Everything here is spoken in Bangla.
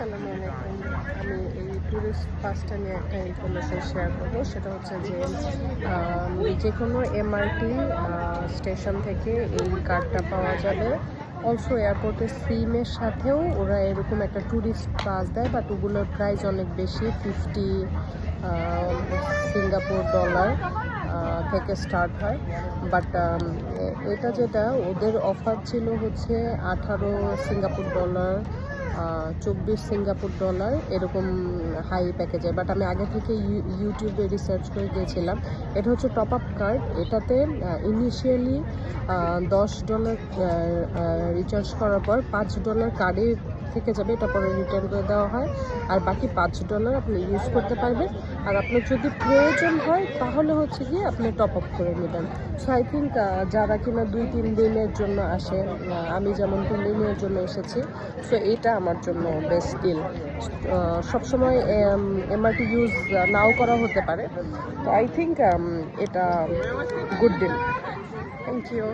আসসালামু আলাইকুম। আমি এই ট্যুরিস্ট পাসটা নিয়ে একটা ইনফরমেশন শেয়ার করবো। সেটা হচ্ছে যে যে কোনো এমআরটি স্টেশন থেকে এই কার্ডটা পাওয়া যাবে। অলসো এয়ারপোর্টের সিমের সাথেও ওরা এরকম একটা ট্যুরিস্ট পাস দেয়, বাট ওগুলোর প্রাইস অনেক বেশি, 50 সিঙ্গাপুর ডলার থেকে স্টার্ট হয়। বাট এটা যেটা ওদের অফার ছিল হচ্ছে 18 সিঙ্গাপুর ডলার, 24 সিঙ্গাপুর ডলার এরকম হাই প্যাকেজে। বাট আমি আগে থেকে ইউটিউবে রিসার্চ করে গিয়েছিলাম। এটা হচ্ছে টপ আপ কার্ড। এটাতে ইনিশিয়ালি $10 রিচার্জ করার পর $5 কার্ডে থেকে যাবে, এটা পরে রিটার্ন করে দেওয়া হয়। আর বাকি $5 আপনি ইউজ করতে পারবেন। আর আপনার যদি প্রয়োজন হয় তাহলে হচ্ছে গিয়ে আপনি টপ আপ করে নেবেন। সো আই থিঙ্ক যারা কিনা 2-3 দিনের জন্য আসে, আমি যেমন 3 দিনের জন্য এসেছি, সো এটা আমার জন্য বেস্ট ডিল। সবসময় এমআরটি ইউজ নাও করা হতে পারে, তো আই থিঙ্ক এটা গুড ডিল। Thank you.